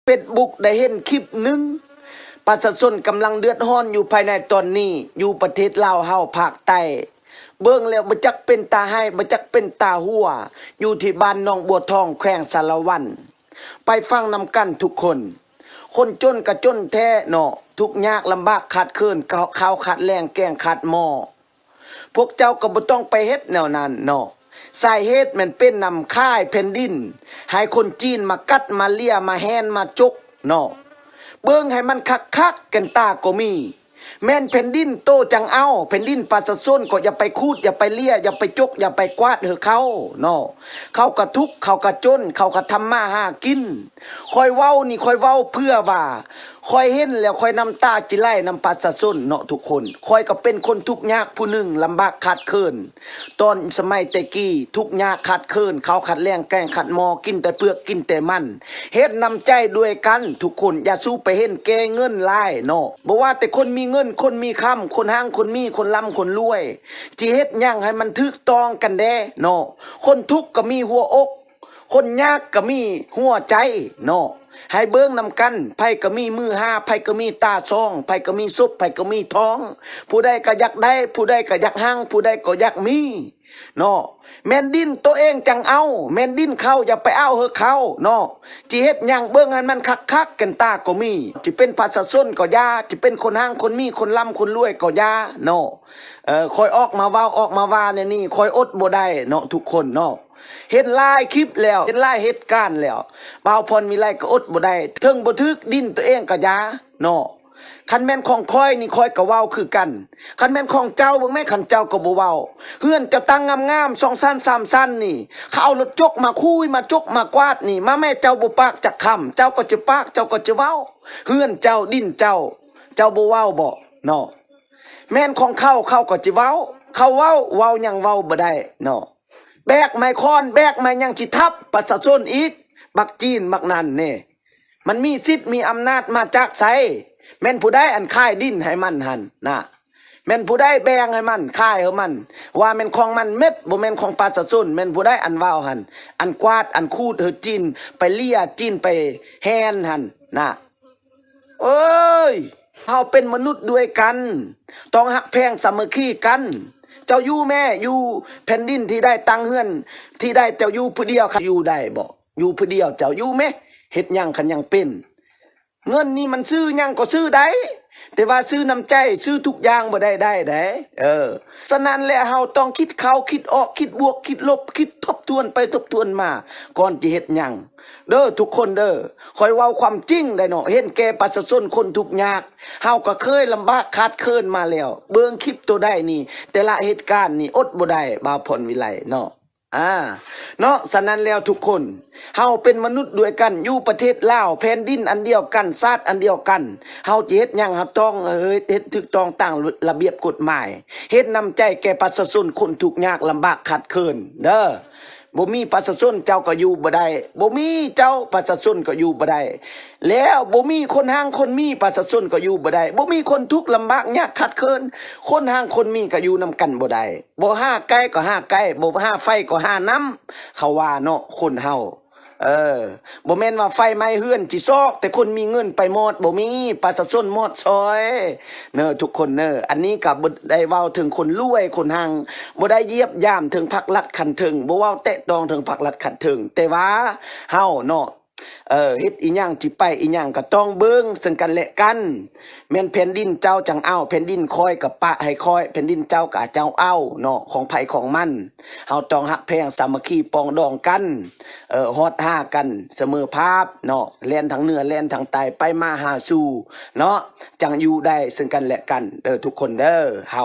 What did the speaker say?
เฟซบุ๊กได้เห็นคลิปหนึ่งประชาชนกำลังเดือดร้อนอยู่ภายในตอนนี้อยู่ประเทศลาวเฮาภาคใต้เบิ่งแล้วบ่จักเป็นตาให้บ่จักเป็นตาหัวอยู่ที่บ้านหนองบัวทองแขวงสารวันไปฟังนำกันทุกคนคนจนก็จนแท้เนาะทุกข์ยากลำบากขาดเคินข้าวขาดแรงแกงขาดหม้อพวกเจ้าก็บ่ต้องไปเฮ็ดแนวนั้นเนาะสาเหตุมันเป็นนำค่ายแผ่นดินให้คนจีนมากัดมาเลียมาแหนมาจกเนาะเบิ่งให้มันคักๆกันตาก็มีแม่นแผ่นดินโตจังเอาแผ่นดินประชาชนก็อย่าไปคูดอย่าไปเลียอย่าไปจกอย่าไปกวาดเขาเนาะเขาก็ทุกข์เขาก็จนเขาก็ทำมาหากินคอยเว้านี่คอยเว้าเพื่อว่าคอยเห็นแล้วคอยน้ำตาจิไหลน้ำประชาชนเนาะทุกคนคอยก็เป็นคนทุกข์ยากผู้หนึ่งลำบากขาดเคินตอนสมัยแต่กี้ทุกข์ยากขาดเคินเขาขัดแรงแกงขัดหมอกินแต่เปลือกกินแต่มันเฮ็ดน้ำใจด้วยกันทุกคนอย่าสู้ไปเห็นแกเงินลายเนาะบ่ว่าแต่คนมีเงินคนมีคำคนห้างคนมีคนร่ำคนรวยจิเฮ็ดหยังให้มันถูกต้องกันแด้เนาะคนทุกข์ก็มีหัวอกคนยากก็มีหัวใจเนาะให้เบิ่งนำกันไผก็มีมือห้าไผก็มีตาซองไผก็มีซุปไผก็มีท้องผู้ใดก็อยากได้ผู้ใดก็อยากหั่งผู้ใดก็อยากมีเนาะแม่นดินตัวเองจังเอาแม่นดินเขาอย่าไปเอาเขาเนาะจิเฮ็ดหยังเบิ่งให้มันคักๆกันตาก็มีจิเป็นประชาชนก็ยาจิเป็นคนห้างคนมีคนร่ำคนรวยก็ยาเนาะคอยออกมาเว้าออกมาว่าเนี่ยนี่คอยอดบ่ได้เนาะทุกคนเนาะเห็นหลายคลิปแล้วเห็นหลายเหตุการณ์แล้วบ่าวพรมีไรก็อดบ่ได้เทิงบ่ทึกดินตัวเองก็ยาเนาะคันแม่นของคอยนี่คอยก็เว้าคือกันคันแม่นของเจ้าเบิ่งแม่คันเจ้าก็บ่เว้าเฮือนเจ้าตั้งงามๆ2ชั้น3ชั้นนี่เขาเอารถจกมาคุยมาจกมากวาดนี่มาแม่เจ้าบ่ปากจักคำเจ้าก็จะปากเจ้าก็จะเว้าเฮือนเจ้าดินเจ้าบ่เว้าบ่เนาะแม่นของเขาก็จะเว้าเขาเว้าหยังเว้าบ่ได้เนาะแบกไม้ค้อนแบกไม้ยังจิทับประชาชนอีกบักจีนบักนั่นนี่มันมีสิทธิ์มีอำนาจมาจากไสแม่นผู้ใดอันค่ายดินให้มันหันนะแม่นผู้ใดแบ่งให้มันค่ายให้มันว่าแม่นของมันเม็ดบ่แม่นของประชาชนแม่นผู้ใดอันว้าวหันอันกวาดอันคูดจีนไปเลียจีนไปแฮนหันนะเอ้ยเฮาเป็นมนุษย์ด้วยกันต้องฮักแพงสามัคคีกันเจ้าอยู่แม่อยู่แผ่นดินที่ได้ตังเฮือนที่ได้เจ้าอยู่ผู้เดียวค่ะอยู่ได้บ่อยู่ผู้เดียวเจ้าอยู่แม่เฮ็ดหยังคันยังเป็นเงินนี่มันซื้อหยังก็ซื้อได้แต่ว่าซื้อน้ำใจซื้อทุกอย่างบ่ได้เด้ฉะนั้นแล้วเฮาต้องคิดเข้าคิดออกคิดบวกคิดลบคิดทบทวนไปทบทวนมาก่อนจะเฮ็ดหยังเด้อทุกคนเด้อคอยเว้าความจริงได้เนาะเห็นแก่ประชาชนคนทุกข์ยากเฮาก็เคยลำบากขาดเคินมาแล้วเบิ่งคลิปตัวได้นี่แต่ละเหตุการณ์นี่อดบ่ได้บ่าวพรวิไลเนาะเนาะฉะนั้นแล้วทุกคนเฮาเป็นมนุษย์ด้วยกันอยู่ประเทศลาวแผ่นดินอันเดียวกันชาติอันเดียวกันเฮาจะเฮ็ดหยังเฮาต้องเฮ็ดถูกต้องตามระเบียบกฎหมายเฮ็ดนำใจแก่ประชาชนคนทุกข์ยากลำบากขาดเคินเด้อบ่มีประชาชนเจ้าก็อยู่บ่ได้บ่มีเจ้าประชาชนก็อยู่บ่ได้แล้วบ่มีคนห้างคนมีประชาชนก็อยู่บ่ได้บ่มีคนทุกข์ลำบากยากขัดเคินคนห้างคนมีก็อยู่นำกันบ่ได้บ่หาไก่ก็หาไก่บ่หาไฟก็หาน้ำเขาว่าเนาะคนเฮาบ่แม่นว่าไฟไหม้เฮือนจิซอกแต่คนมีเงินไปหมดบ่มีประชาชนหมดซอยเนอะทุกคนเนอะอันนี้ก็บ่ได้เว้าถึงคนรวยคนหังบ่ได้เหยียบย่ำถึงพรรครัฐขันถึงบ่เว้าแตะต้องถึงพรรครัฐขันถึงแต่ว่าเฮาเนาะเฮ็ดอีหยังสิไปอีหยังก็ต้องเบิ่งซึ่งกันและกันแม่นแผ่นดินเจ้าจังเอาแผ่นดินคอยกับปะให้คอยแผ่นดินเจ้าก็เจ้าเอาเนาะของไผของมันเฮาต้องฮักแพงสามัคคีปองดองกันฮอดหากันเสมอภาพเนาะแล่นทั้งเหนือแล่นทั้งใต้ไปมาหาสู่เนาะจังอยู่ได้ซึ่งกันและกันทุกคนเด้อเฮา